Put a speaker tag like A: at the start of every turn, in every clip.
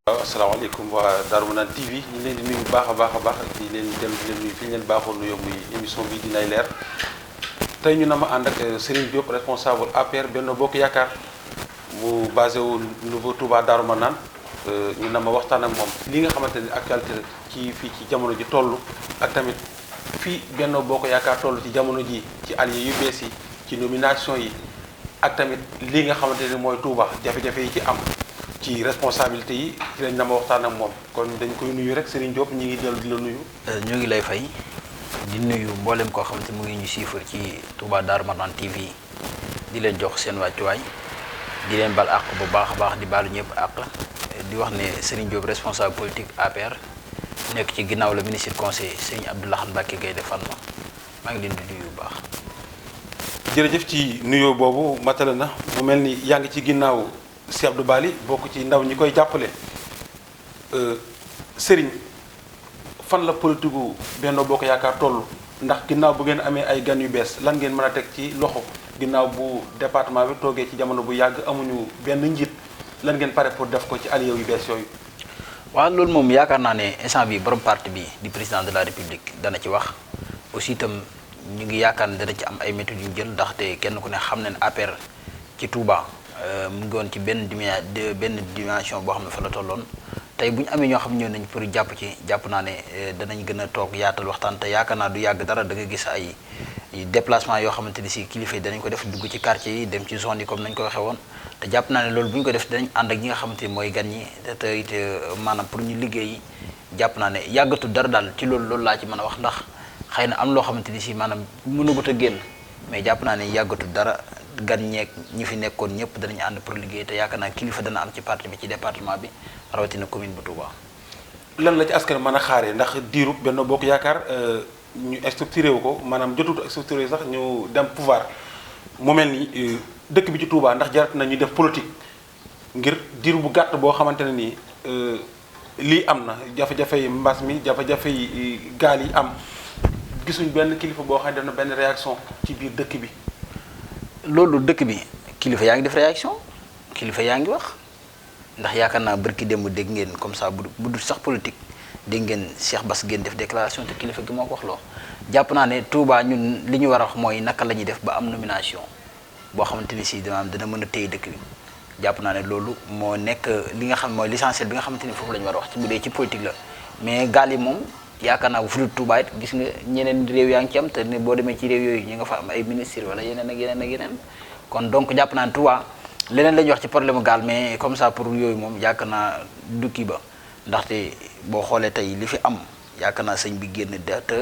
A: waaw asalaamaaleykum waa Darou Manane TV ñu leen di nuyu bu baax a baax a baax di leen dem di leen nuyu fi ñu leen baaxoon nuyoo muy émission bi dinay leer tey ñu na ma ànd ak Serigne Diop responsable APR Benno Bokk Yaakaar mu basé wu nouveau Touba Darou Manane ñu na ma waxtaan ak moom li nga xamante ni actualité ci fii ci jamono ji toll ak tamit fii Benno Bokk Yaakaar toll ci jamono ji ci alliés yu bees yi ci nomination yi ak tamit li nga xamante ni mooy Touba jafe-jafe yi ci am ci responsabilité yi ci lañ na ma waxtaan ak moom kon dañ koy nuyu rek Serigne Diop ñi ngi dellu di la nuyu.
B: ñoo ngi lay fay di nuyu mboolem koo xamante mu ngi ñu siifar ci Touba Darou Manane TV di leen jox seen wàccuwaay di leen bal àq bu baax a baax di baalu ñëpp àq di wax ne Serigne Diop responsable politique APR nekk ci ginnaaw la ministre conseil Serigne Abdou Lahad Mbacké Gaïndé Fatma maa ngi leen di nuyu bu baax.
A: jërëjëf ci nuyoo boobu matala na mu mel ni yaa ngi ci ginnaaw Cheikh Abdou Bali bokk ci ndaw ñi koy jàppale Serigne fan la politique gu Benno Bokk Yaakaar toll ndax ginnaaw bu ngeen amee ay gan yu bees lan ngeen mën a teg ci loxo ginnaaw bu département bi toogee ci jamono bu yàgg amuñu benn njiit lan ngeen pare pour def ko ci alliés yu bees yooyu.
B: waaw loolu moom yaakaar naa ne instant bi borom parti bi di président de la république dana ci wax aussi itam ñu ngi yaakaar ne dana ci am ay méthodes yu jël ndaxte kenn ku ne xam ne APR ci Touba. mu ngi woon ci benn dimension boo xam ne fa la tolloon tey bu ñu amee ñoo xam ñëw nañ pour jàpp ci jàpp naa ne danañ gën a toog yaatal waxtaan te yaakaar naa du yàgg dara da nga gis ay déplacement yoo xamante ni si kilifa yi danañ ko def dugg ci quartier yi dem ci zone yi comme nañ ko waxee woon te jàpp naa ne loolu bu ñu ko def danañ ànd ak ñi nga xamante ni mooy gan ñi te it maanaam pour ñu liggéey jàpp naa ne yàggatul dara daal ci loolu laa ci mën a wax ndax xëy na am loo xamante ni si maanaam mënagut a génn mais jàpp naa ne yàggatul dara gan ñeeg ñi fi nekkoon ñëpp danañu ànd pour liggéey te yaakaar naa kilifa dana am ci parti bi ci département bi rawatina commune bu Touba.
A: lan la ci askan mën a xaaree ndax diiru Benno Bokk Yaakaar ñu structuré wu ko maanaam jotutu structuré sax ñu dem pouvoir mu mel ni dëkk bi ci Touba ndax jarat na ñu def politique ngir diiru bu gàtt boo xamante ne nii lii am na jafe-jafe yi mbas mi jafe-jafe yi gaal yi am gisuñ benn kilifa boo xam ne def na benn réaction ci biir dëkk bi.
B: loolu dëkk bi kilifa yaa ngi def réaction kilifa yaa ngi wax ndax yaakaar naa barki démb dégg ngeen comme ça bu dul sax politique dégg ngeen Cheikh Bass ngeen def déclaration te kilifa gi moo ko wax loo jàpp naa ne Touba ñun li ñu war a wax mooy naka la ñuy def ba am nomination boo xamante ni si dana mën a téye dëkk bi jàpp naa ne loolu moo nekk li nga xam mooy l'essentiel bi nga xamante ni foofu la ñu war a wax ci bu dee ci politique la mais gaal yi moom yaakaar naa bu fu dul Touba it gis nga ñeneen réew yaa ngi ci am te ne boo demee ci réew yooyu ñu nga fa am ay ministre wala yeneen ak yeneen ak yeneen kon donc jàpp naa ne Touba leneen la ñuy wax ci problème gaal mais comme ça pour yooyu moom yaakaar naa du kii ba ndaxte boo xoolee tey li fi am yaakaar naa sëñ bi génn te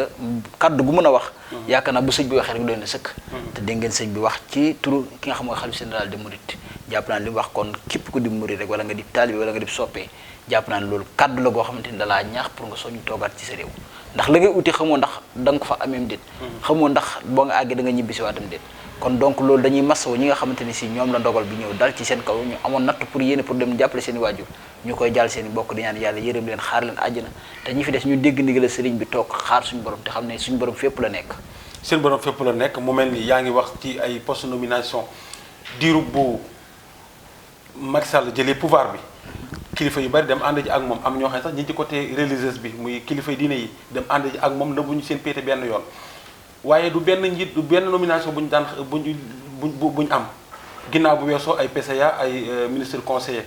B: kaddu gu mën a wax yaakaar naa bu sëñ bi waxee rek doy na sëkk te dégg ngeen sëñ bi wax ci turu ki nga xam mooy xalifa général des mourides jàpp naa ne li mu wax kon képp ku di murid rek wala nga di taalibe wala nga di soppee jàpp naa ne loolu kaddu la goo xamante ni dalaa ñaax pour nga soñu toogaat ci sa réew ndax la ngay uti xamoo ndax da nga ko fa ameem déet xamoo ndax boo nga àggee da nga ñibbisi waatam déet kon donc loolu dañuy masaw ñi nga xamante ni si ñoom la ndogal bi ñëw dal ci seen kaw ñu amoon natt pour yéene pour dem jàppale seen i waajur ñu koy jàll seen i bokk di ñaan yàlla yërëm leen xaar leen àjjana te ñi fi des ñu dégg ndigal sëriñ bi toog xaar suñu borom te xam ne suñu borom fépp la nekk
A: seen borom fépp la nekk mu mel ni yaa ngi wax ci ay poste nomination diiru bu Macky Sall jëlee pouvoir bi kilifa yu bari dem ànd ji ak moom am ñoo xam ne sax ñi ci côté religieuse bi muy kilifa yi diine yi dem ànd ji ak moom nëbbuñu seen péete benn yoon waaye du benn njiit du benn nomination bu ñu daan buñ am ginnaaw bu weesoo ay PCA ay ministre conseiller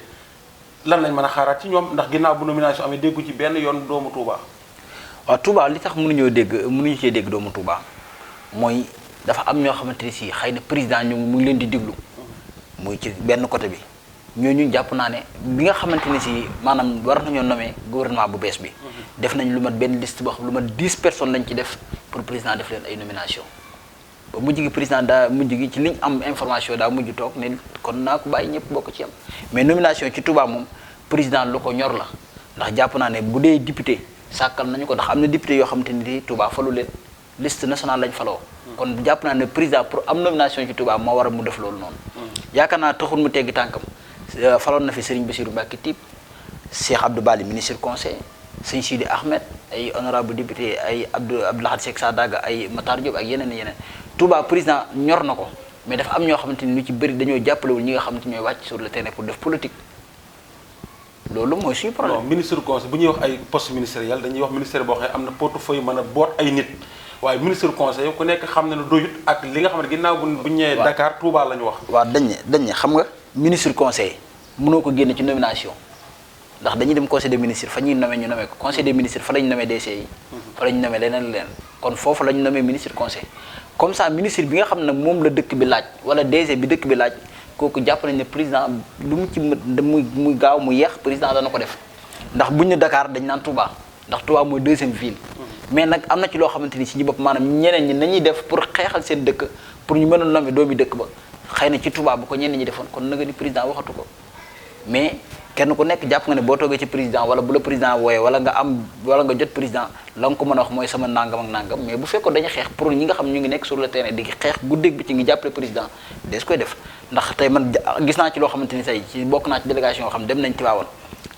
A: lan lañ mën a xaaraat ci ñoom ndax ginnaaw bu nomination amee déggu ci benn yoon doomu Touba.
B: waaw Touba li tax mënuñu cee dégg doomu Touba mooy dafa am ñoo xamante ni si xëy na président ñu mu ngi leen di déglu muy ci benn côté bi ñooñu jàpp naa ne bi nga xamante ni si maanaam war nañoo nommer gouvernement bu bees bi def nañ lu mat benn liste boo xam lu mat 10 personnes lañ ci def pour président def leen ay nomination ba mujj gi président daa mujj gi ci liñ am information daa mujj toog ne kon naa ko bàyyi ñëpp bokk ci am mais nomination ci Touba moom président lu ko ñor la ndax jàpp naa ne bu dee député sàkkal nañu ko ndax am na député yoo xamante ni Touba falu leen liste nationale lañ faloo kon jàpp naa ne président pour am nomination ci Touba moo war a mu def loolu noonu yaakaar naa taxul mu teggi tànkam faloon na fi Serigne Bassirou Mbacké Typ Cheikh Abdou Bali ministre conseil sëñ Sidi Ahmed ay honorable député ay Abdou Lahad Seck Sadaga ay Matar Diop ak yeneen Touba président ñor na ko mais dafa am ñoo xamante ni lu ci bëri dañoo jàppalewul ñi nga xamante ñooy wàcc sur le terrain pour def politique loolu mooy suñu problème.
A: non ministre conseil bu ñuy wax ay poste ministériel dañuy wax ministère boo xam ne am na portefeuille mën a boot ay nit waaye ministre conseil ku nekk xam na ne doyut ak li nga xam ne ginnaaw bu ñëwee Dakar Touba la ñu wax.
B: waaw dañ ne xam nga ministre conseil mënoo ko génne ci nomination ndax dañuy dem conseil des ministres fa ñuy nommé ñu nommé ko conseil des ministres fa la ñu nommé DC yi. fa la ñu nommé leneen kon foofu la ñu nommé ministre conseil comme ça ministre bi nga xam ne moom la dëkk bi laaj wala DC bi dëkk bi laaj kooku jàpp nañ ne président lu mu ci muy gaaw mu yeex président dana ko def ndax buñ ne Dakar dañ naan Touba ndax Touba mooy deuxième ville. mais nag am na ci loo xamante ni si ñu bopp maanaam ñeneen ñi nañuy def pour xeexal seen dëkk pour ñu mën a nommer doomi dëkk ba xëy na ci Touba bu ko ñenn ñi defoon kon nag ni président waxatu ko mais kenn ku nekk jàpp nga ne boo toogee ci président wala bu la président wooyee wala nga jot président la nga ko mën a wax mooy sama nangam ak nangam mais bu fekkoon dañuy xeex pour ñi nga xam ñu ngi nekk sur le terrain di xeex guddeeg bi ci ngi jàppale président des koy def ndax tey man gis naa ci loo xamante ni tey ci bokk naa ci délégation yoo xam dem nañ Tivaouane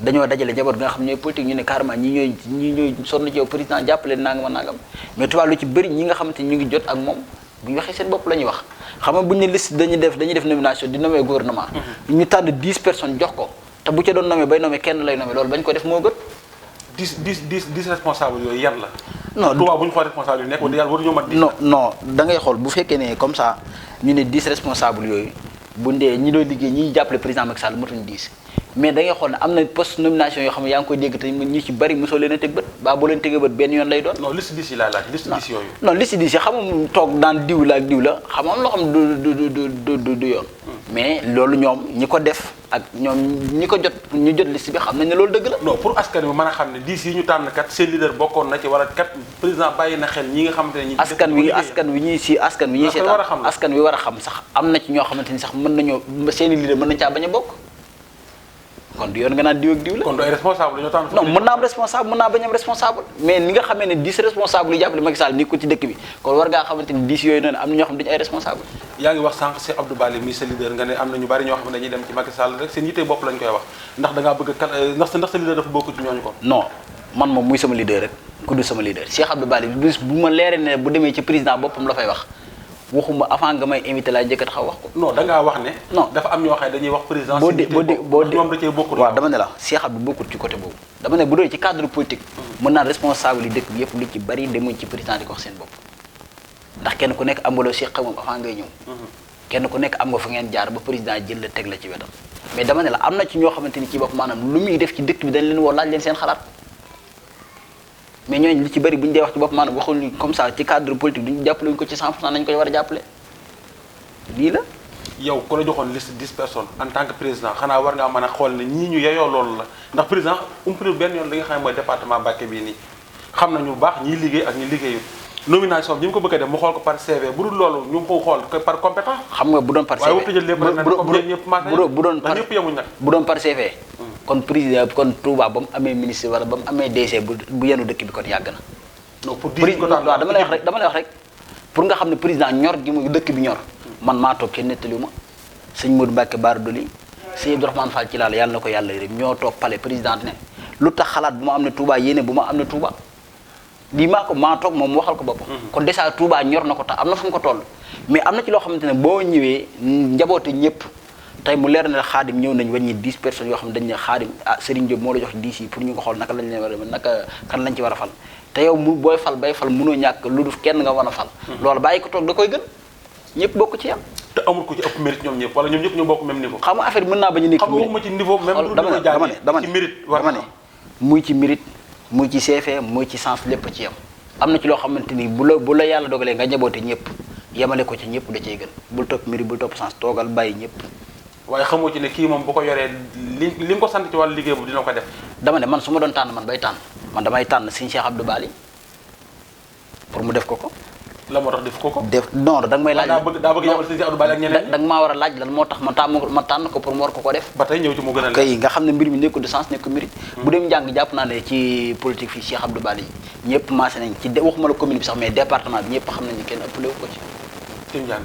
B: dañoo dajale njaboot bi nga xam ñooy politique ñu ne carrément ñi ñooy sonn ci yow président jàppale nangam ak nangam mais Touba lu ci bëri ñi nga xamante ni ñu ngi jot ak moom bu ñu waxee seen bopp la ñuy wax xam nga bu ñu ne liste dañuy def nomination di nommer gouvernement ñu tànn 10 personnes jox ko te bu ca doon nommé bay nommé kenn lay nommé loolu bañ ko def moo gën
A: 10 responsable yooyu yan la
B: non
A: Touba bu ñu xool responsable yi nekk wax dëgg yàlla waruñoo mat 10
B: non da ngay xool bu fekkee ne comme ça ñu ne 10 responsable yooyu bu ndee ñi doon liggéey ñi jàppale président Macky Sall matuñ 10 mais da ngay xool ne am na poste nomination yoo xam ne yaa ngi koy dégg te ñu ci bari mosoo leen a teg bët baa boo leen tegee bët benn yoon lay doon
A: non liste 10 yi laa laaj liste 10 yooyu
B: non liste 10 yi xam nga toog daan diw la ak diw la xam nga am loo xam du yoon mais loolu ñoom ñi ko def ak ñoom ñi ko ñu jot liste bi xam nañ ne loolu dëgg la
A: non pour askan wi mën a xam ne 10 yi ñu tànn kat seen leader bokkoon na ci wala kat président bàyyi na xel ñi nga xamante ne ñi
B: askan wi seetaan askan wi war a xam sax am na ci ñoo xamante ni sax mën nañoo seeni leader mën nañ caa bañ a bokk kon du yoon nga naan diw ak diw la
A: kon doy responsable ñoo tànn
B: non mën naa am responsable mën naa bañ am responsable mais ni nga xamee ne 10 responsable yu jàppale Macky Sall ni ko ci dëkk bi kon war ngaa xamante ni 10 yooyu noonu am na ñoo xam dañu ay responsable
A: yaa ngi wax sànq Cheikh Abdou Bali mi sa leader nga ne am na ñu bari ñoo xam ne dañuy dem ci Macky Sall rek seen yitte bopp lañ koy wax ndax da ngaa bëgg ndax sa leader dafa bokk ci ñooñu ko
B: non man moom muy sama leader rek ku du sama leader Cheikh Abdou Bali bis bu ma leeree ne bu demee ci président boppam la fay wax waxuma avant nga may invité laa njëkk a taxaw wax ko.
A: non da ngaa wax ne.
B: non
A: dafa am ñoo xam ne dañuy wax président.
B: boo dee
A: ñoom da cee bokkul.
B: waaw dama ne la Cheikh Abdou bokkul ci côté boobu. dama ne bu doon ci cadre politique. mën naa responsable yi dëkk bi yëpp lu ci bari demuñ ci président di ko wax seen bopp. ndax kenn ku nekk am nga loo Cheikh moom avant ngay ñëw. kenn ku nekk am nga fa ngeen jaar ba président jël la teg la ci wetam. mais dama ne la am na ci ñoo xamante ni ci bopp maanaam lu muy def ci dëkk bi dañ leen woo laaj leen seen xalaat mais ñooñu li ci bari bu ñu dee wax ci bopp maanaam waxul ni comme ça ci cadre politique duñu jàppale ko ci 100% nañu ko war a jàppale lii la.
A: yow ku la joxoon liste 10 personnes en tant que président xanaa war ngaa mën a xool ne ñii ñu yeyoo loolu la ndax président umpale benn yoon li nga xam ne mooy département Mbacké bii nii xam nañu bu baax ñiy liggéey ak ñi liggéeyul nomination bi ñu ko bëgg a def mu xool ko par CV bu dul loolu ñu ko xool par compétence.
B: xam nga bu doon par CV
A: waaye wuute lépp rek nag comme ñëpp maase ñëpp yemuñ nag
B: bu doon par CV. kon président kon Touba ba mu amee ministre wala ba mu amee DC bu yenu dëkk bi kon yàgg na.
A: non pour dire ko daal
B: waaw dama lay wax rek pour nga xam ne président ñor gi mu dëkk bi ñor man maa toog kenn nettaliwu ma sëñ Modou Mbacké Bara Dolly sëñ Abdourahmane Fall ci laal yàlla na ko yàlla yërëm ñoo toog palais président ne lu tax xalaat bu ma am ne Touba yéene bu ma am ne Touba lii maa toog moom waxal ko boppam. kon déjà Touba ñor na ko tax am na fu mu ko toll mais am na ci loo xamante ne boo ñëwee njaboote ñëpp tey mu leer na xaadim ñëw nañ wàññi 10 personnes yoo xam ne dañ ne xaadim Serigne Diop moo la jox 10 yi pour ñu ko xool naka lañ leen war a naka kan lañ ci war a fal te yow mu booy fal bay fal mënoo ñàkk lu dul kenn nga war a fal. loolu bàyyi ko toog da koy gën ñëpp bokk ci yam.
A: te amul ko ci ëpp mérite ñoom ñëpp wala ñoom ñëpp ñoo bokk même niveau.
B: xam nga affaire bi mën naa bañ a nekk.
A: xam nga waxuma ci niveau même
B: dama ne
A: ci mérite war na
B: muy ci mérite muy ci CFA muy ci sens lépp ci yam am na ci loo xamante ni bu la yàlla dogalee nga njaboote ñëpp yemale ko ci ñëpp da cey gën bul topp mérite bul topp sens toogal bàyyi ñëpp.
A: waaye xamoo ci ne kii moom bu ko yoree li nga ko sant ci wàllu liggéey boobu dina ko def.
B: dama ne man su ma doon tànn man bay tànn man damay tànn Serigne Cheikh Abdou Bali pour mu def ko.
A: la moo tax def ko.
B: non da nga may laaj.
A: daa bëgg yabal Serigne Cheikh Abdou Bali ak ñeneen.
B: da nga maa war a laaj lan moo tax ma tànn ko pour mu war ko def.
A: ba tey ñëw ci mu gën a
B: kay nga xam ne mbir mi nekkul de sens nekkul mérite. bu dem njàng jàpp naa ne ci politique fii Cheikh Abdou Bali ñëpp maase nañ ci waxuma la commune bi sax mais département bi ñëpp xam nañ ne kenn ëppale wu ko ci.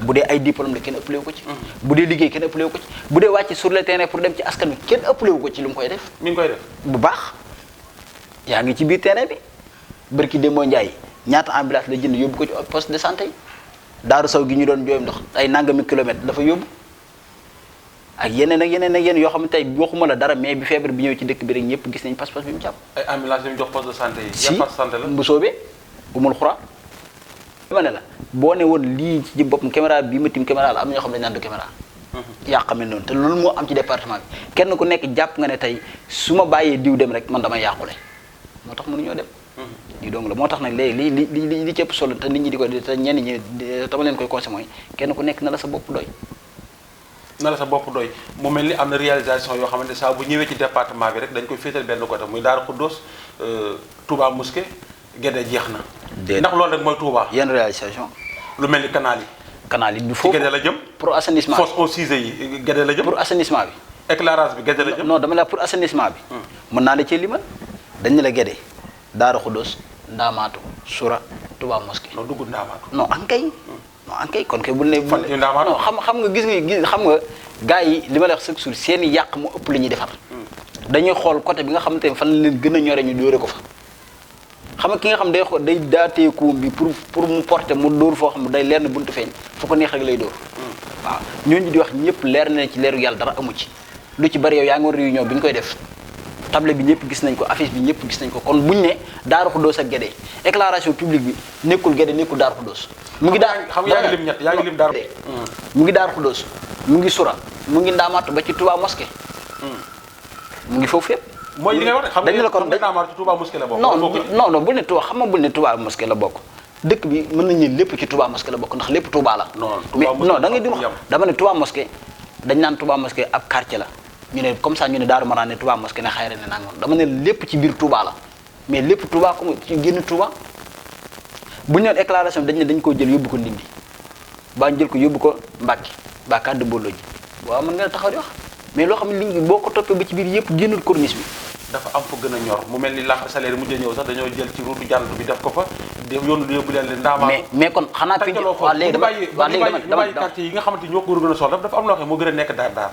B: bu dee ay diplôme la kenn ëppale wu ko ci. bu dee liggéey kenn ëppale wu ko ci. bu dee wàcc sur le terrain pour dem ci askan wi kenn ëppale wu ko ci lu mu koy def.
A: mi ngi koy def
B: bu baax yaa ngi ci biir terrain bi barki Demba Ndiaye ñaata ambulance la jënd yóbbu ko ci poste de santé yi Daaru Saw gi ñu doon jooy ndox ay nangami kilomètres dafa yóbbu ak yeneen yoo xam ne tey waxuma la dara mais bi feebar bi ñëw ci dëkk bi rek ñëpp gis nañ pas-pas bi mu ci am.
A: ay ambulance yu mu jox poste de santé yi.
B: si
A: poste de santé la
B: bu soobee umul xura. ma ne la boo ne woon lii ci boppam caméra bii ma tim caméra la am na ñoo xam ne dañu naan du caméra. yaa xamee noonu te loolu moo am ci département bi kenn ku nekk jàpp nga ne tey su ma bàyyee diw dem rek man damay yàqule moo tax mënuñoo dem. lii dong la moo tax nag léegi li ci ëpp solo te nit ñi di ko te ñenn ñi dama leen koy conseillé mooy kenn ku nekk na la sa bopp doy.
A: na la sa bopp doy mu mel ni am na réalisation yoo xamante saa bu ñëwee ci département bi rek dañ koy féetal benn côté muy Daaru Xuddoos Touba Mosquée Guédé jeex na. ndax loolu rek mooy Touba.
B: yenn réalisation.
A: lu mel ni canal yi.
B: canal yi du foofu
A: Guédé la jëm.
B: pour assainissement
A: fosse aux Cissé yi Guédé la jëm.
B: pour assainissement bi.
A: éclairage bi Guédé la jëm.
B: non dama la pour assainissement bi. mën naa la cee limal dañ ne la Guédé Daaru Xuddoos Ndaamaatu Sura Touba Mosquée.
A: non dugg Ndaamaatu.
B: non ankay. non ankay kon kay bul ne.
A: fan ci Ndaamaatu
B: non xam nga gis nga gars yi li ma la wax chaque jour seen i yàq mu ëpp li ñuy defar. dañuy xool côté bi nga xamante ne fan la leen gën a ñore ñu dóore ko fa. xam nga ki nga xam day xool day daatee koom bi pour mu porter mu dóor foo xam ne day leer na buntu feeñ fu ko neex rek lay dóor. waaw ñooñu di wax ñëpp leer na ci leeru yàlla dara amu ci. lu ci bari yow yaa ngi war réunion bi ñu koy def table bi ñëpp gis nañ ko affiche bi ñëpp gis nañ ko kon buñ ne Daaru Xuddoos ak Guédé éclairage publique bi nekkul Guédé nekkul Daaru Xuddoos. mu ngi
A: xam yaa ngi lim ñett yaa ngi lim Daaru.
B: mu ngi Daaru Xuddoos mu ngi Sura mu ngi Ndaamaatu ba ci Touba Mosquée. mu ngi foofu fépp.
A: mooy li ngay wax xam
B: dañu la kon
A: Ndaamaatu ci Touba Mosquée la bokk.
B: non bul ne Touba xam nga bul ne Touba Mosquée la bokk dëkk bi mën nañu lépp ci Touba Mosquée la bokk ndax lépp Touba la. non da ngay di dama ne Touba Mosquée dañ naan Touba Mosquée ab quartier la ñu ne comme ça ñu ne Daaru Marnaan ne Touba Mosquée ne Xayra ne nangam dama ne lépp ci biir Touba la mais lépp Touba comme ci génn Touba bu ñu nee éclairage dañ ne dañ koo jël yóbbu ko Ndindi ba ñu jël ko yóbbu ko Mbàkke ba kàddu booloo ji waaw mën nga taxaw di wax mais loo xam ne li boo ko toppee ba ci biir yëpp génnul corniche bi.
A: dafa am fa gën a ñor mu mel ni lampe salaire mujjee ñëw sax dañoo jël ci route jàll bi def ko fa yoonu yóbbu leen Ndaamaatu.
B: mais kon xanaa fi waaw léegi dama
A: quartier yi nga xamante ñoo ko gën a soxla dafa am loo xam moo gën a nekk daar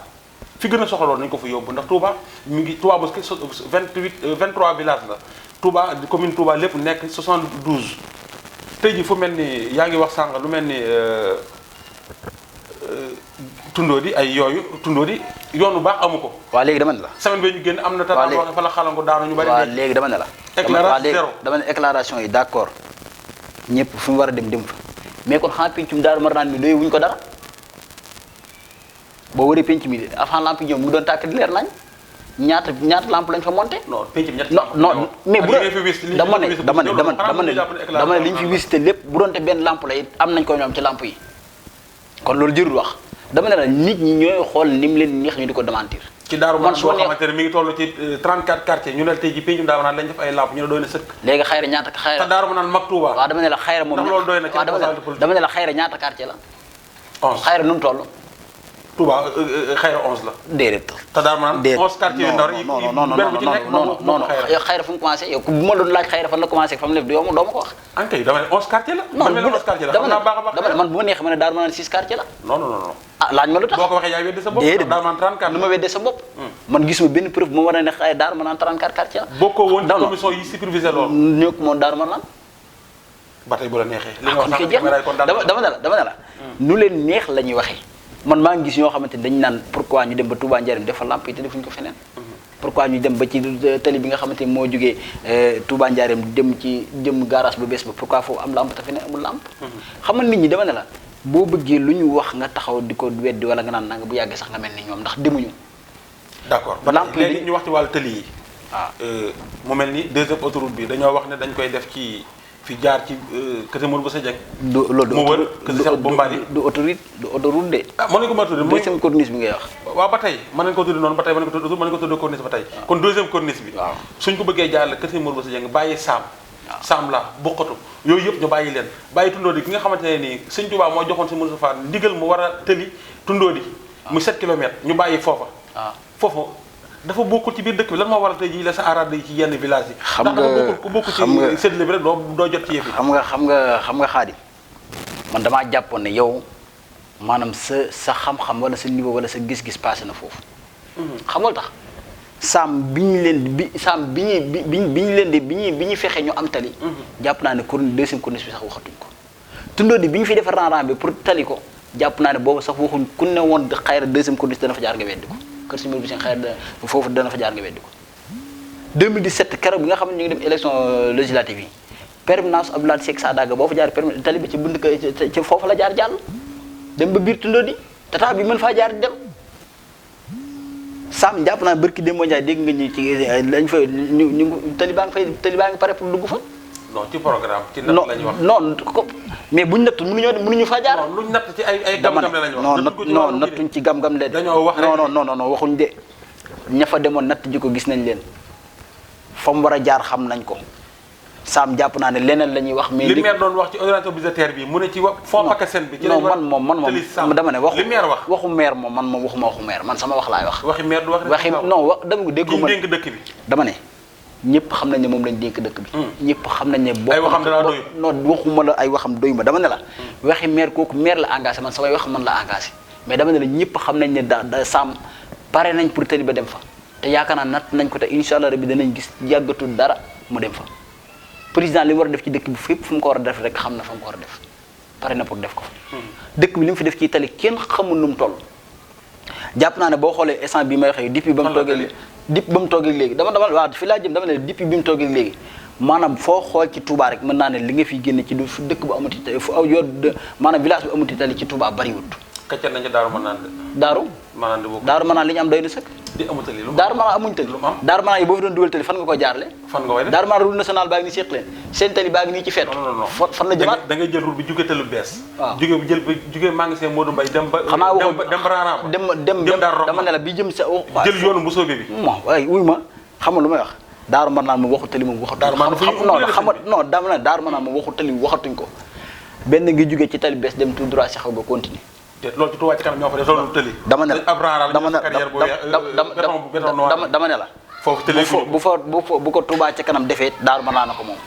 A: fi gën a soxaloon nañu ko fa yóbbu ndax Touba mi ngi Touba Mosquée 23 villages la Touba commune Touba lépp nekk 72 tey ji fu mel ni yaa ngi wax sànq lu mel ni Tundóodi ay yooyu Tundóodi yoonu baax amu ko.
B: waaw léegi dama ne la.
A: semaine bi ñu génn am na. waaw léegi fa la xalangu daanu ñu bari.
B: waaw léegi dama ne la.
A: éclairage zéro
B: dama ne éclairation yi d'accord ñëpp fu mu war a dem fa mais kon xanaa pencum Daaru Marnaan mi doy wuñ ko dara boo waree penc mi avant lampe yi ñëw mu doon tàkk di leer nañ ñaata lampe lañ fa monté.
A: non pencum ñett
B: non mais bu dama ne li ñu fi visité lépp bu doonte benn lampe la it am nañ ko ñoom ci lampe yi kon loolu jërul wax dama ne la nit ñi ñooy xool ni mu leen neex ñu di ko démentir.
A: ci Daaru Marnaan boo xamante ne mi ngi toll ci 34 quartiers ñu ne tey ji pencum Daaru Marnaan lañ def ay lampe ñu ne doy na sëkk.
B: léegi Xayra ñaata Xayra.
A: te Daaru Marnaan mag Touba.
B: waaw dama ne la Xayra moom.
A: ndax loolu doy na ci
B: dama ne la Xayra ñaata quartier la.
A: 11
B: Xayra nu mu toll.
A: Touba Xayra 11 la.
B: déedéet.
A: te Daaru Marnaan 11 quartiers yu ndaw yi benn bu ci nekk
B: non Xayra fu mu commencé yow bu ma doon laaj Xayra fan la commencé fa mu nekk doo ma ko wax.
A: ankay dama ne 11 quartiers la.
B: non
A: dama
B: ne man bu ma neexee ma ne Daaru Marnaan 6 quartiers la.
A: non.
B: ah laaj ma lu tax
A: boo ko waxee yaay weddi sa bopp.
B: déedéet
A: Daaru Marnaan 34
B: nu ma weddee sa bopp. man gisuma benn preuve bu ma war a ne xëy Daaru Marnaan 34 quartiers la.
A: bokkoo woon ci commission yi supervisé loolu.
B: ñoo ko moom Daaru Marnaan.
A: ba tey bu la neexee. li nga
B: kon kay jeex na dama ne la nu leen neex la ñuy waxee man maa ngi gis ñoo xamante ni dañu naan pourquoi ñu dem ba Touba Njaaréem defal lamp yi te defuñu ko feneen. pourquoi ñu dem ba ci tali bi nga xamante ni moo jógee Touba Njaaréem jëm garage bu bees ba pourquoi foofu am lamp te feneen amul lamp. xam nga nit ñi dama ne la boo bëggee lu ñu wax nga taxaw di ko weddi wala nga naan nanga bu yàggee sax nga mel ni ñoom ndax demuñu.
A: d'accord ba léegi ñu wax ci wàllu tali yi. waaw mu mel ni deuxième autoroute bi dañoo wax ne dañ koy def ci fi jaar ci kër Modou Bousso Dieng.
B: loolu
A: mu wër kër Cheikh Bombali
B: du autoroute de.
A: mën nañu ko mën a tuddee mooy
B: deuxième corniche bi ngay wax.
A: waaw ba tey mën nañu ko tuddee noonu ba tey mën nañu ko tuddee corniche ba tey. kon deuxième corniche bi. waaw suñ ko bëggee jaarale kër Modou Bousso Dieng bàyyi Saam. Saam la bokkatu yooyu yëpp ñu bàyyi leen bàyyi Tundóodi ki nga xamante ne nii Sëñ Tuubaa moo joxoon si Moussa Fall ndigal mu war a tëli Tundóodi. muy 7 kilomètres ñu bàyyi foofa. foofu dafa bokkul ci biir dëkk bi lan moo waral tey jii la sa arade yi ci yenn village yi.
B: xam nga
A: ndax dafa bokkul ci séddale bi rek doo jot ci yëf yi.
B: xam nga Xaadim man damaa jàppoon ne yow maanaam sa xam-xam wala sa niveau wala sa gis-gis passé na foofu. xamal tax saam bi ñu fexe ñu am tali. jàpp naa ne deuxième corniche bi sax waxatuñ ko. Tundóodi bi ñu fi defar rang-rang bi pour tali ko jàpp naa ne boobu sax waxuñ ku ne woon xayra deuxième corniche dana fa jaar nga weddi ko kër si mbir bi seen xayra foofu dana fa jaar nga weddi ko 2017 keroog bi nga xam ne ñu ngi dem élection législative yi permanence Abdoulaye Seck Sadaga boo fa jaar permanence tali bi ci bunt ci foofu la jaar jàll dem ba biir tundoo di tata bi mën faa jaar di dem Sam jàpp naa barki Demba Ndiaye dégg nga ñu ci lañ fa ñu tali baa ngi pare pour dugg fa.
A: non ci programme ci natt la ñuy wax.
B: non mais buñ natt mënuñu faa jaar.
A: non luñ natt ci ay gam-gam la ñuy wax.
B: non nattuñ ci gam-gam de.
A: dañoo wax rek
B: non waxuñ de ña fa demoon natt ji ko gis nañ leen fa mu war a jaar xam nañ ko Sam jàpp naa ne leneen la ñuy wax. mais
A: li maire doon wax ci orientation budgétaire bi mu ne ci fond PACASEN bi. ci
B: non man dama ne
A: li maire wax
B: waxu maire moom man moom waxuma waxu maire man sama wax laay wax.
A: waxi maire du wax
B: waxi non wax dama ko déggu ma
A: dénk dëkk bi.
B: dama ne ñëpp xam nañ ne moom lañ dénk dëkk bi. ñëpp xam nañ ne.
A: ay waxam dana doy.
B: non waxuma la ay waxam doy ma dama ne la. waxi maire kooku maire la engagé man samay wax man la engagé mais dama ne la ñëpp xam nañ ne da Sam pare nañ pour tali ba dem fa te yaakaar naa natt nañ ko te incha allah rabbi danañ gis yàggatul dara mu dem fa président li mu war a def ci dëkk bi fépp fu mu ko war a def rek xam na fa mu ko war a def pare na pour def ko dëkk bi li mu fi def ci tali kenn xamul nu mu toll jàpp naa ne boo xoolee instant bi may waxee depuis ba mu toogee léegi dama waaw fi laa jëm dama ne depuis bi mu toogee léegi maanaam foo xool ci Touba rek mën naa ne li nga fiy génne ci du fu dëkk bu amuti tali fu yor maanaam village bu amuti tali ci Touba bariwut
A: kaccat nañ ci daaru mën naan
B: daaru mën naan li ñu am doy na sëkk
A: di amu tali lu
B: daaru mën naan amuñ tali daaru mën naan yi boo fi doon dugal tali fan nga ko jaarle
A: fan nga koy def
B: daaru mën naan route nationale baa ngi nii séq leen seen tali baa ngi nii ci feet fan la jëmaat
A: da ngay jël route bi jóge tali bees
B: waaw
A: jóge magasin Modou Mbaye dem ba
B: xanaa waxoon
A: dem Raramba
B: dem dama ne la bi jëm sa
A: jël yoonu bu soobee bi
B: waaye wuy ma xam nga lu may wax daaru mën naan moom waxu tali moom waxatuñ non dama ne daaru mën naan moom waxu tali waxatuñ ko benn ngi jóge ci tali bees dem tout droit si xaw ba continuer
A: loolu ci Touba ci kanam ñoo fa def loolu tëli
B: dama ne la
A: foofu tëli
B: bu ko Touba ci kanam defee daaru mën naa na ko moom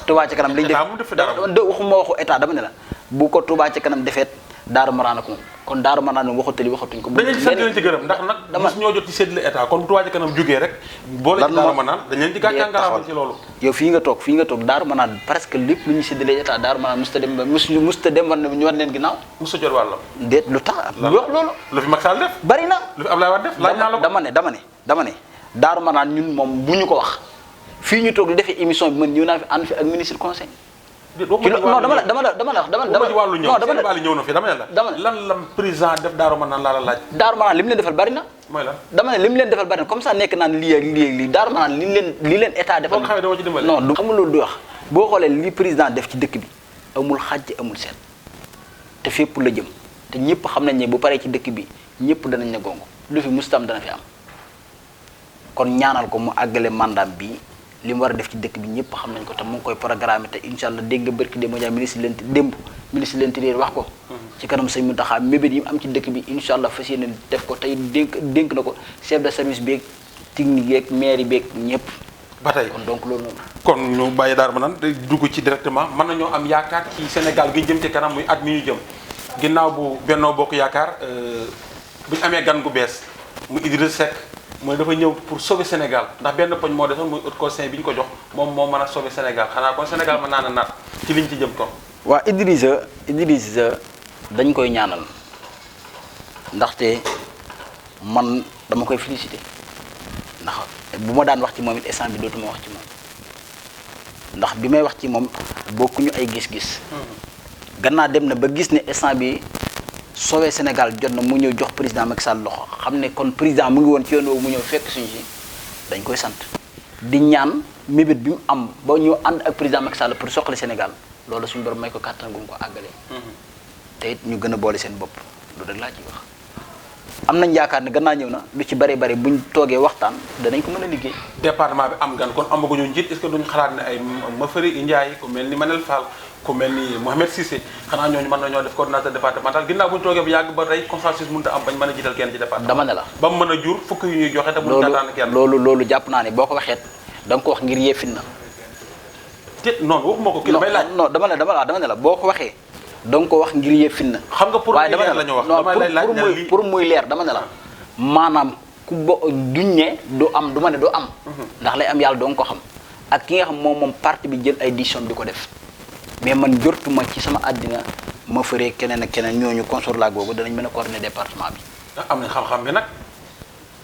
B: Touba ci kanam liñ def waxuma waxu état dama ne la bu ko Touba ci kanam defeet daaru mën naa na ko moom kon daaru mën naa ne waxu tëli waxatuñ ko
A: dañ leen ci sant leen ci gërëm ndax nag dama ñoo jot ci séddale état kon bu Touba ci kanam jógee rek boole ci daaru mën naan dañ leen di gàccaangalaama ci loolu
B: yow fii nga toog daaru mën naan presque lépp lu ñu séddale état daaru mën naan musta dem war ñu war leen ginnaaw
A: musta jot wàllam
B: déet lu tax lu wax loolu
A: lu fi Macky Sall def
B: bari na
A: lu fi Abdoulaye Wade def laaj naa la ko
B: dama ne daaru mën naan ñun moom bu ñu ko wax fii ñu toog di defee émission bi man ñëw naa fi ànd fi ak ministre conseil non dama la
A: wàllu ñëw seen wàllu ñëw na fi dama ne la lan la président def daaru mën naan laa la laaj
B: daaru mën naan li mu leen defal bari na
A: mooy lan
B: dama ne li mu leen defal bari na comme ça nekk naan lii ak lii ak lii daaru mën naan li leen état defal
A: nga xam ne dama ci dimbale
B: non du xam nga loolu du wax boo xoolee li président def ci dëkk bi amul xàjj amul seet te fépp la jëm te ñëpp xam nañ ne bu paree ci dëkk bi ñëpp danañ ne gongo lu fi mustam dana fi am kon ñaanal ko mu àggale mandat bi li mu war a def ci dëkk bi ñëpp xam nañ ko te mu ngi koy programme te incha allah dégg nga barki démb ministre de l'intérieur wax ko ci kanam sëñ Mountakha mébét yi mu am ci dëkk bi incha allah fas yéene def ko tey dénk na ko chef de service beeg technique yeeg maire beeg ñëpp
A: ba tey
B: kon donc loolu noonu
A: kon ñu bàyyi daaru ma naan dugg ci directement mën nañoo am yaakaar ci Sénégal gi jëm ci kanam muy at mi ñu jëm ginnaaw bu Benno Bokk Yaakaar bu ñu amee gan gu bees mu Idrissa Seck mooy dafa ñëw pour sauver Sénégal ndax benn poñ moo desoon muy haut conseil bi ñu ko jox moom moo mën a sauver Sénégal xanaa kon Sénégal mën naa na naat ci liñ ci jëm kon
B: waa Idrissa dañ koy ñaanal ndaxte man dama koy féliciter ndax bu ma daan wax ci moom it instant bi dootuma wax ci moom ndax bi may wax ci moom bokkuñu ay gis-gis gannaaw dem na ba gis ne instant bi sauver Sénégal jot na mu ñëw jox président Macky Sall loxo xam ne kon président mu ngi woon ci yoon woowu mu ñëw fekk suñu si dañ koy sant di ñaan mébét bi mu am ba ñu ànd ak président Macky Sall pour soxali Sénégal loolu suñu borom may ko kàttan gu mu ko àggalee. te it ñu gën a boole seen bopp loolu rek laa ciy wax. am nañ yaakaar ne gannaaw ñëw na lu ci bari bari buñ toogee waxtaan danañ ko mën a liggéey.
A: département bi am gan kon amaguñu njiit est-ce que duñ xalaat ne ay Mafari Ndiaye ku mel ni Manel Fall ku mel ni Mohamed Cissé xanaa ñooñu mën nañoo def coordinateur départemental ginnaaw bu ñu toogee bu yàgg ba tey consensus mënut a am bañ mën a jiital kenn ci département.
B: dama ne la
A: ba mu mën a jur fukk yu ñuy joxe te mënuñ taataan kenn.
B: loolu jàpp naa ne boo ko waxeet da nga ko wax ngir yeefin na.
A: te noonu waxuma ko kii damay laaj.
B: non dama ne la boo ko waxee da nga ko wax ngir yëffin na.
A: xam nga pour muy leer la ñu wax damay laaj
B: pour muy leer dama ne la maanaam ku duñ ne du am du ma ne du am. ndax lay am yàlla doo nga ko xam ak ki nga xam moom parti bi jël ay décision di ko def mais man jortuma ci sama àddina ma fëree keneen ak keneen ñooñu consort la googu danañ mën a coordonner département bi.
A: am nañ xam-xam bi nag.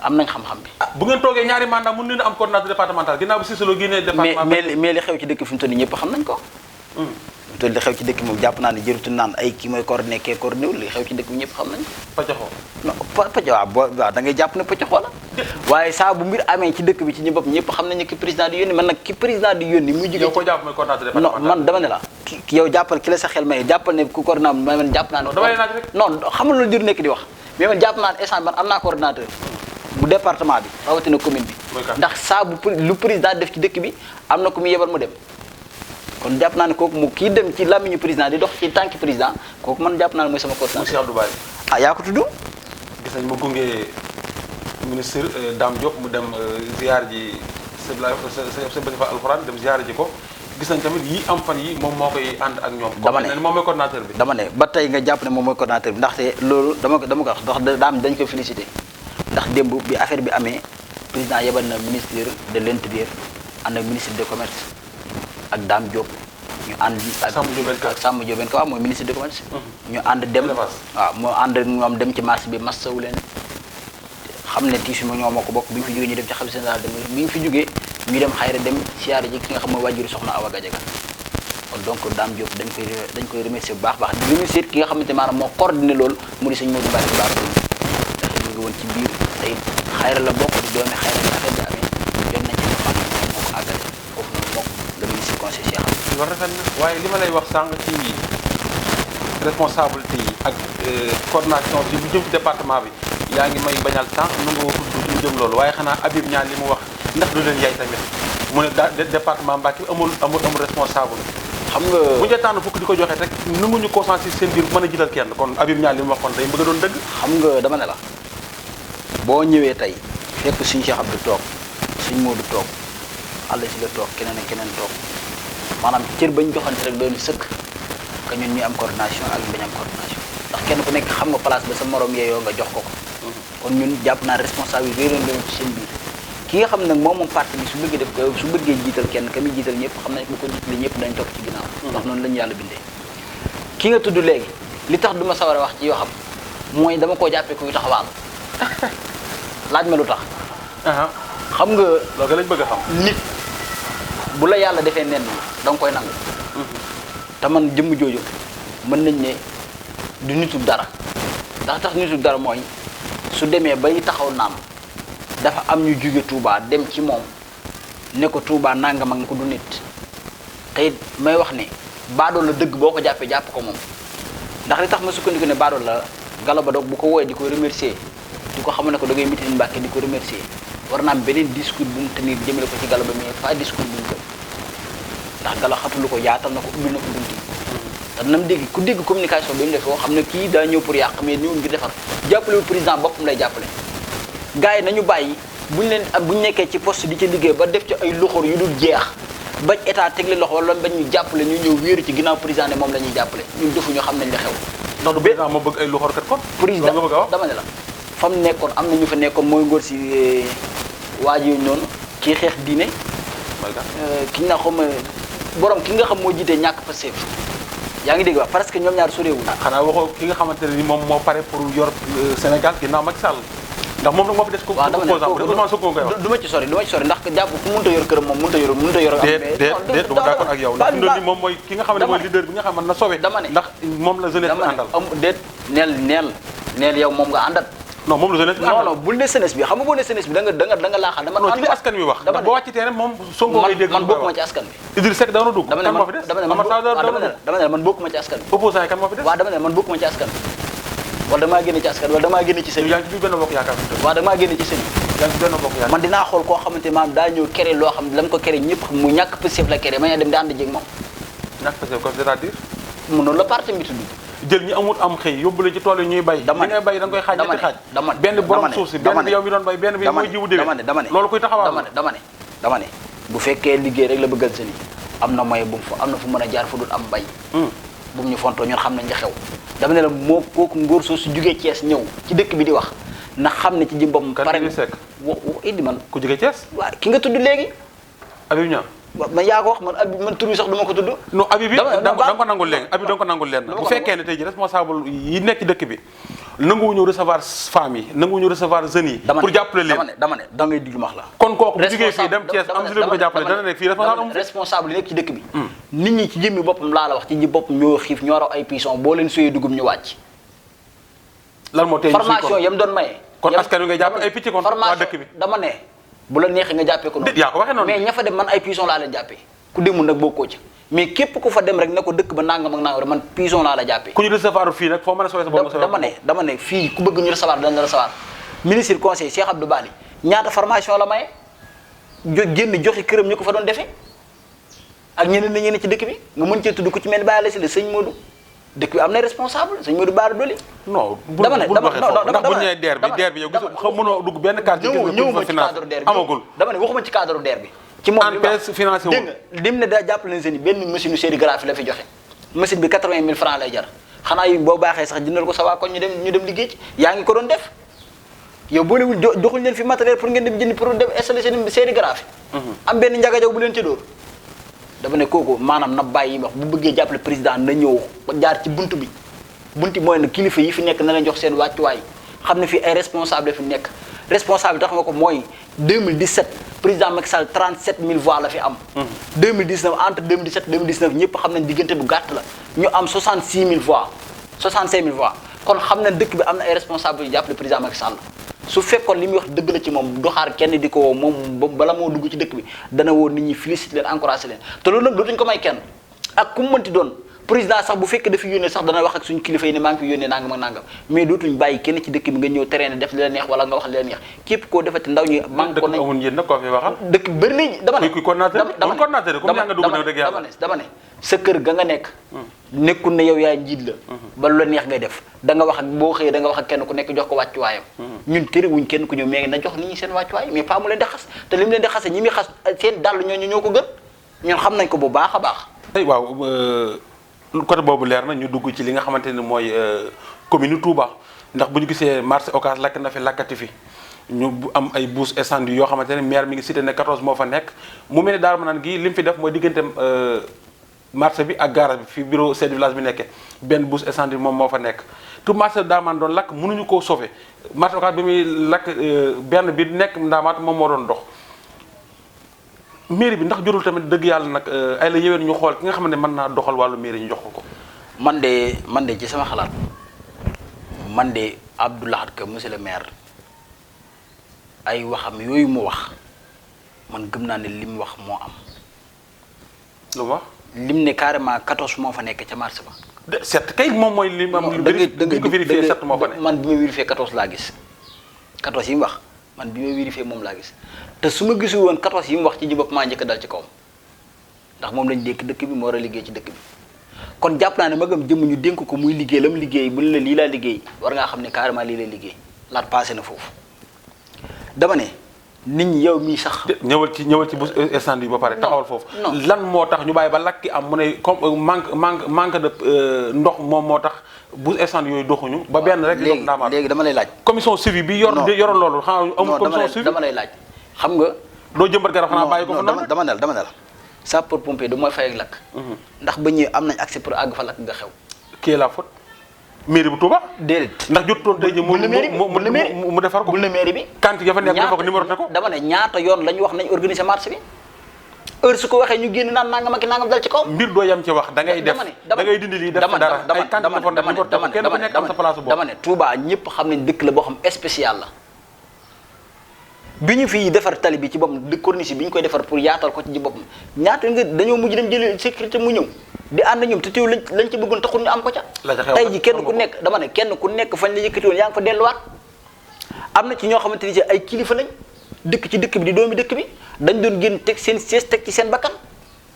B: am nañ xam-xam bi.
A: bu ngeen toogee ñaari mandat mun nañu am coordinateur départemental ginnaaw bi Cissé Lo génnee département.
B: mais li xew ci dëkk fi mu toll nii ñëpp xam nañ ko. fi mu toll li xew ci dëkk moom jàpp naa ne jërutu naan ay kii mooy coordonné kee coordonné wul li xew ci dëkk bi ñëpp xam nañ ko.
A: Paccaxoo.
B: non waaw da ngay jàpp ne Paccaxoo la. waaye saa bu mbir amee ci dëkk bi ci ñi bopp ñëpp xam nañu ki président di yónni man nag ki président di yónni muy jóge
A: yow ko jàpp mooy coordinateur départemental.
B: non man dama ne la ki yow jàppal ki la sa xel may jàppal ne ku coordinateur man jàpp naa ne
A: damay laaj rek.
B: non xamul lu jur nekk di wax mais man jàpp naa ne instant man am naa coordinateur bu département bi rawatina commune bi ndax saa bu lu président def ci dëkk bi am na ku muy yebal mu dem kon jàpp naa ne kooku mu kii dem ci làmmiñu président di dox ci tànki président kooku man jàpp naa ne mooy sama coordinateur.
A: monsieur Abdou Bari.
B: ah yaa ko tudd.
A: gis nañ ma gunge ministre Dame Diop mu dem ziar ji sëñ Bani Fall Alxuraan dem ziar ji ko gis nañ tamit yi am fan yi moom moo koy ànd ak ñoom.
B: dama ne
A: moom mooy coordinateur bi.
B: dama ne ba tey nga jàpp ne moom mooy coordinateur bi ndaxte loolu dama ko wax ndax daam dañ ko félicité ndax démb bi affaire bi amee président yebal na ministre de l'intérieur ànd ak ministre de commerce ak Dame Diop ñu ànd ak Samba Diobène Ka waaw mooy ministre de commerce ñu ànd dem waaw moo ànd ñoom dem ci marché bi massawu leen xam ne tiisu ma ñoo moo ko bokk bi ñu fi jógee ñu dem ci xalifa général dem bi ñu fi jógee ñu dem xayra dem siyaare ji ki nga xam mooy wàjjuru soxna Awa Gadiaga kon donc Dame Diop dañ koy remercier bu baax baax di remercier ki nga xamante maanaam moo coordonné loolu mu di sëñ Modou Mbaye Bara ndax ñu ngi woon ci biir tey xayra la bokk di doomi xayra bi affaire bi amee jot nañ ci information moo ko àggale foofu noonu moom le ministre conseil Cheikh
A: loolu rafet na waaye li ma lay wax sànq ci responsabilité yi ak coordination ci lu jëm ci département bi yaa ngi may bañal temps nu nga tudd lu jëm loolu waaye xanaa Habib Niang li mu wax ndax du leen yaay tamit mu ne département Mbacké amul responsable
B: xam nga
A: bu ñu tànn fukk di ko joxe rek nanguñu consensus seen biir mën a jiital kenn kon Habib Niang li mu wax kon day bëgg a doon dëgg.
B: xam nga dama ne la boo ñëwee tey fekk suñu Cheikh Abdou toog suñ Modou toog àll si la toog keneen ak keneen toog maanaam cër bañ joxante rek doon sëkk que ñun ñu am coordination ak bañ am coordination ndax kenn ku nekk xam nga place ba sa morom yeeyoo nga jox ko ko. kon ñun jàpp naa responsable yi réeroon leen ci seen biir ki nga xam nag moom parti bi su bëggee def ko su bëggee jiital kenn ka muy jiital ñëpp xam nañ bu ko jiitalee ñëpp dañ topp ci ginnaaw. ndax noonu la ñu yàlla bindee. ki nga tudd léegi li tax du ma sawar a wax ci yoo xam mooy dama koo jàppee kuy taxawaal laaj ma lu tax. xam nga
A: loolu lañ bëgg a xam.
B: nit bu la yàlla defee nen da nga koy nangu. te man jëmm jooju mën nañ ne du nitu dara ndax tax nitu dara mooy su demee bay taxaw naan dafa am ñu jóge Touba dem ci moom ne ko Touba nangam ak ne ko du nit te it may wax ne baadoo la dëgg boo ko jàppee jàpp ko moom ndax li tax ma sukkandiku ne baadoo la Gallo Ba doog bu ko woowee di ko remercier di ko xam ne ko da ngay mitin Mbàkke di ko remercier war naa am beneen discours bu mu tenir jëmale ko ci Gallo Ba mais pas discours bu mu gëm ndax Gallo xatulu ko yaatal na ko ubbil na ko bunti te nam dégg ku dégg communication bi mu def xam ne kii daa ñëw pour yàq mais ñëw ngir defar jàppalewul président boppam lay jàppale gars yi nañu bàyyi buñu nekkee ci poste di ci liggéey ba def ci ay loxoor yu dul jeex bañ état tegle loxo wala bañ ñu jàppale ñu ñëw wéeru ci ginnaaw président ne moom la ñuy jàppale ñun defuñu xam nañ li xew
A: ndax du président moo bëgg ay loxoor kat kon
B: président dama ne la fa mu nekkoon am na ñu fa nekkoon mooy ngóor si waa ji yooyu noonu kii xeex diine ki nga xam borom ki nga xam moo jiitee ñàkk fa seef yaa ngi dégg wax parce que ñoom ñaar soreewul
A: xanaa waxoo ki nga xamante ne ni moom moo pare pour yor Sénégal ginnaaw Macky Sall ndax moom nag moo fi des ko du ma ci sori ndax
B: jàpp ku mënut a yor këram moom mënut a yor
A: déet du ma d'accord ak yow ndax ni moom mooy ki nga xam ne mooy leader bi nga xam ne na sowe
B: dama ne
A: ndax moom la jeunesse bi àndal
B: déet neel yow moom nga àndal
A: non moom la jeunesse bi àndal
B: non bul ne jeunesse bi xam nga boo ne jeunesse bi da nga laaxal dama
A: non ci li askan wi wax boo wàcc terrain moom Sonko ngay dégg
B: man bokkuma ci askan bi
A: Idriss Seck dana dugg kan moo fi des
B: dama ne man bokkuma ci askan bi
A: opposant yi kan moo fi des
B: waaw dama ne man bokkuma ci askan bi wala damaa génne ci askan wala damaa génne ci sëñ
A: yaa ngi ci benn bokk yaakaar
B: waaw damaa génne ci sëñ
A: yaa ngi ci benn bokk yaakaar
B: man dinaa xool koo xamante maam daa ñëw kere loo xam ne la mu ko kere ñëpp mu ñàkk pësif la kere ma dem di ànd jéeg moom
A: ñàkk pësif comme c'est-à-dire
B: mu noonu la parti bi tudd
A: jël ñi amul am xëy yóbbu la ci tool yi ñuy bay li ngay bay da nga koy xaaj ñetti xaaj benn borom suuf si benn bi yow mi doon bay benn bi mooy jiwu déwén loolu koy taxawal
B: dama ne bu fekkee liggéey rek la bëggal sëñ am na moyen bu mu fa am na fu mën a jaar fu dul am bay bu mu ñu fontoo ñun xam nañ li xew dama ne la moo kooku ngóor soo su jugee Thiès ñëw ci dëkk bi di wax na xam ne ci jëm boppam pare
A: Iddi Seck
B: Iddi man
A: ku jugee Thiès
B: waaw ki nga tudd léegi
A: Habib Niang
B: man yaa ko wax man tur yi sax du ma ko tudd.
A: non abi bi da nga ko nangul léegi abi da nga ko nangul leen bu fekkee ne tey ji responsable yi nekk ci dëkk bi nanguwuñu recevoir femmes yi nanguwuñu recevoir jeunes yi pour jàppale leen
B: dama ne da ngay diglu max la
A: kon kooku bu jógee fii dem Thiès am si lu ko jàppale dana nekk fii
B: responsable yi nekk ci dëkk bi nit ñi ci jëmmi boppam laa la wax ci ji boppam ñoo xiif ñoo raw ay pison boo leen suyee dugub ñu wàcc
A: lan moo tey
B: formation yam doon maye
A: kon askan wi ngay jàppe ay picc kon waa dëkk bi
B: dama ne bu la neexee nga jàppee ko noonu
A: yaa ko waxee noonu
B: mais ña fa dem man ay pison laa leen jàppee ku demul nag bokkoo ci mais képp ku fa dem rek ne ko dëkk ba nangam ak nangam man pison laa la jàppee
A: ku ñu recevoir fii nag foo mën a sooy sa bopp
B: dama ne fii ku bëgg ñu recevoir dañ la recevoir ministre conseil Cheikh Abdou Bali ñaata formation la maye génn joxi këram ñu ko fa doon defee ak ñeneen ñeneen ci dëkk bi nga mën cee tudd ku ci mel ni bàyyi la si la sëñ Modou dëkk bi am na responsable sëñ Modou Bara Dolly
A: non dama ne ndax bu ñëwee DER bi yow gis xam mënoo dugg benn cadre
B: ñëwuma ci cadre DER bi
A: amagul
B: dama ne waxuma ci cadre DER bi ci moom
A: financé
B: dégg nga lim ne daa jàppale seen benn machine sérigraphie la fi joxe machine bi 80 000 francs lay jar xanaa yu boo baaxee sax jëndal ko sa waa kon ñu dem liggéey ci yaa ngi ko doon def yow boolewul joxuñ leen fi matériel pour ngeen dem jënd pour dem installer seen sérigraphie am benn njagajaw bu leen ci dóor dafa ne kooku maanaam na bàyyi wax bu bëggee jàppale président na ñëw jaar ci buntu bi mooy ne kilifa yi fi nekk na leen jox seen wàccuwaay xam ne fii ay responsable fi nekk responsable tax nga ko mooy 2017 président Macky Sall 37 000 voix la fi am 2019 entre 2017 2019 ñëpp xam nañ diggante bu gàtt la ñu am 66 000 voix 65 000 voix kon xam nañ dëkk bi am na ay responsable yu jàppale président Macky Sall su fekkoon li muy wax dëgg la ci moom du xaar kenn di ko woo moom bala moo dugg ci dëkk bi dana woo nit ñi féliciter leen encourager leen te loolu nag dootuñu ko may kenn ak ku mu mënti doon président sax bu fekkee dafa yónnee sax dana wax ak suñu kilifa yi ne maa ngi fi yónnee nangam ak nangam mais dootuñu bàyyi kenn ci dëkk bi nga ñëw terrain def li la neex wala nga wax li la neex képp koo defati ndaw ñi man ko nañ dëkk bëri nañ dama ne sa kër ga nga nekk nekkul ne yow yaay njiit la ba lu la neex ngay def da nga wax ak boo xëyee da nga wax ak kenn ku nekk jox ko wàccuwaayam ñun terewuñ kenn ku ñëw mais na jox nit ñi seen wàccuwaay mais pas mu leen di xas te li mu leen di xase ñi muy xas seen dàll ñoo ko gën ñun xam nañ ko bu baax a baax
A: waaw côté boobu leer na ñu dugg ci li nga xamante ni mooy commune Touba ndax bu ñu gisee marché Ocass lakk na fi lakkati fi ñu am ay bouches incendies yoo xamante ne maire mi ngi cité ne 14 moo fa nekk mu mel ni Darou Manane gii li mu fi def mooy diggante marché bi ak garage bi fi bureau chef de village bi nekkee benn bouche incendie moom moo fa nekk tout marché Darou Manane doon lakk mënuñu koo sauver marché Ocass bi muy lakk benn bi nekk ndaamaat moom moo doon dox mairie bi ndax jurul tamit dëgg yàlla nag ay la yéwén ñu xool ki nga xam ne mën naa doxal wàllu mairie ñu jox ko
B: man de ci sama xalaat man de Abdou Lahad Ka monsieur le maire ay waxam yooyu mu wax man gëm naa ne li mu wax moo am
A: lu wax
B: lim ne carrément 14 moo fa nekk ca marché ba.
A: 7 kay moom mooy li am. da ngay ko vérifié 7 moo fa nekk
B: man bi ma vérifié 14 laa gis 14 yi mu wax man bi ma vérifié moom laa gis te su ma gisul woon 14 yi mu wax ci ji bopp maa njëkk dal ci kawam ndax moom lañ dénk dëkk bi moo war a liggéey ci dëkk bi kon jàpp naa ne magam jëmm ñu dénk ko muy liggéey lam liggéey bu la lii laa liggéey war ngaa xam ne carrément lii lay liggéey laat passé na foofu dama ne. nit ñi yow mii sax.
A: ñëwal ci bu incendie ba pare taxawal foofu. lan moo tax ñu bàyyi ba lakki am mu ne comme manque de ndox moom moo tax bu incendie yooyu doxuñu. ba benn rek
B: léegi dama lay laaj.
A: commission civile bi yoroon loolu xanaa amul commission civile
B: dama lay laaj xam nga.
A: doo jëmbat garab xanaa bàyyi ko fa noonu
B: dama ne la sapeur pompier du mooy fay ak lakk. ndax ba ñëwee am nañ accès pour àgg fa lakk nga xew.
A: kii la faute. mairie bu Touba.
B: déedéet
A: ndax jotoon tey jii mu defar ko.
B: bul na mairie bi.
A: kanti ya fa nekk defar ko numéroté ko.
B: dama ne ñaata yoon la ñu wax nañ organiser marché bi heure su ko waxee ñu génn naan nangam ak nangam dal ci kaw.
A: mbir doo yem ci wax da ngay def da ngay dindi lii def dara ay kanti nga fa numéroté ko kenn ku nekk am sa place boobu.
B: dama ne Touba ñëpp xam nañ dëkk la boo xam spécial la bi ñu fi defar tali bi ci boppam de corniche bi ñu koy defar pour yaatal ko ci boppam ñaata nga dañoo mujj dem jëli sécurité mu ñëw di ànd ñoom te teew lañ ci bëggoon taxul ñu am ko ca. tey ji kenn ku nekk dama ne kenn ku nekk fañ la yëkkati woon yaa ngi fa delluwaat am na ci ñoo xamante ni ci ay kilifa lañ dëkk ci dëkk bi di doomi dëkk bi dañ doon génn teg seen siège teg ci seen bakkan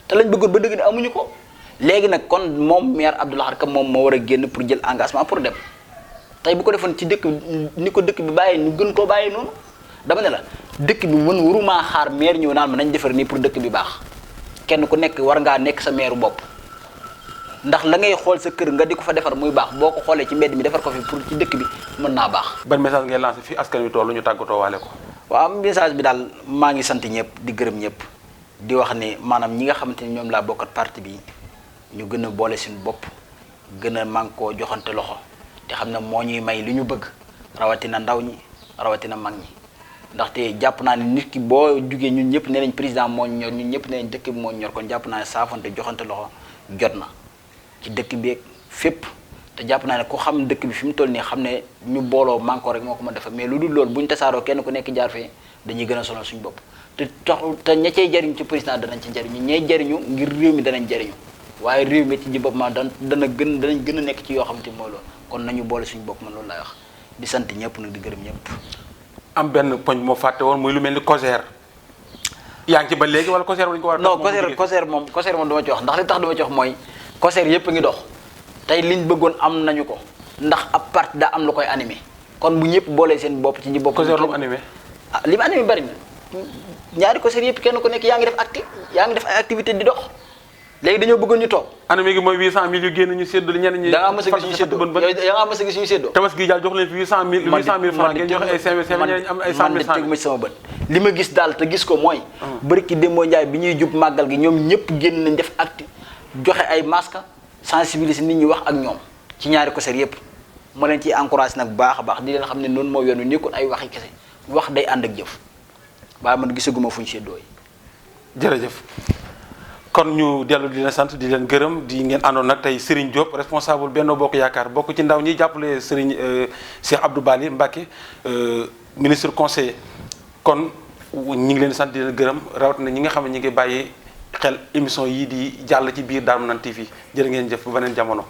B: te lañ bëggoon ba dëgg ne amuñu ko léegi nag kon moom maire Abdou Lahad Ka moom moo war a génn pour jël engagement pour dem tey bu ko defoon ci dëkk bi ni ko dëkk bi bàyyee ñu gën koo bàyyee noonu dama ne la dëkk bi mën warumaa xaar maire ñëw naan ma nañ defar nii pour dëkk bi baax kenn ku nekk war ngaa nekk sa maire bopp ndax la ngay xool sa kër nga di ko fa defar muy baax boo ko xoolee ci mbedd mi defar ko fi pour ci dëkk bi mën naa baax.
A: ban message ngay lancé fii askan wi toll ñu tàggatoo waale ko.
B: waaw message bi daal maa ngi sant ñëpp di gërëm ñëpp di wax ne maanaam ñi nga xamante ni ñoom laa bokkat parti bi ñu gën a boole suñu bopp gën a mànkoo joxante loxo te xam ne moo ñuy may li ñu bëgg rawatina ndaw ñi rawatina mag ñi ndaxte jàpp naa ne nit ki boo jugee ñun ñëpp nee nañ président moo ñu ñor ñun ñëpp nee nañ dëkk bi moo ñu ñor kon jàpp naa ne saafante joxante loxo jot na ci dëkk bi ak fépp te jàpp naa ne ku xam dëkk bi fi mu toll nii xam ne ñu booloo mànkoo rek moo ko mën defar mais lu dul loolu bu ñu tasaaroo kenn ku nekk jaar fee dañuy gën a sonal suñu bopp te ña cay jariñu ci président danañ ci jariñu ñay jariñu ngir réew mi danañ jariñu waaye réew mi ci ji bopp ma danañ gën a nekk ci yoo xam te mooy loolu kon nañu boole suñu bopp man loolu laay wax di sant ñëpp nag di gërëm ñëpp.
A: am benn poñ moo fàtte woon muy lu mel ni COJER yaa ngi ci ba léegi wala COJER wañ ko war a
B: non COJER moom duma ci wax ndax li tax duma ci wax mooy COJER yëpp a ngi dox tey liñ bëggoon am nañu ko ndax ab parti daa am lu koy animé kon bu ñëpp boolee seen bopp ci ñi bopp
A: COJER lu mu animé
B: li mu animé bari na ñaari COJER yëpp kenn ku nekk yaa ngi def ay activité di dox léegi dañoo bëggoon ñu toog
A: animé gi mooy 800000 yu génn ñu séddale ñenn ñi
B: da ngaa mës a gis ñu séddoo da ngaa mës a gis ñu séddoo
A: tabaski jaal jox leen fi 800000 francs ngeen joxe ay 5000 ñeneen am ay 100000
B: man de tegu ma ci sama bët li ma gis daal te gis ko mooy barki Demba Ndiaye bi ñuy jub màggal gi ñoom ñëpp génn nañ def acte joxe ay masque sensibiliser nit ñi wax ak ñoom ci ñaari COJER yëpp ma leen ciy encouragé nag bu baax a baax di leen xam ne noonu moo yoon wi nekkul ay waxi kese wax day ànd ak jëf waaye man gisaguma fu ñu séddoo yi
A: jërëjëf kon ñu dellu di leen sant di leen gërëm di ngeen àndoon nag tey Serigne Diop responsable Benno Bokk Yaakaar bokk ci ndaw ñi jàppale Serigne Cheikh Abdou Bali Mbacké ministre conseiller kon ñu ngi leen di sant di leen gërëm rawatina ñi nga xam ne ñi ngi bàyyi xel émission yii di jàll ci biir Darou Manane TV jërë ngeen jëf ba beneen jamono.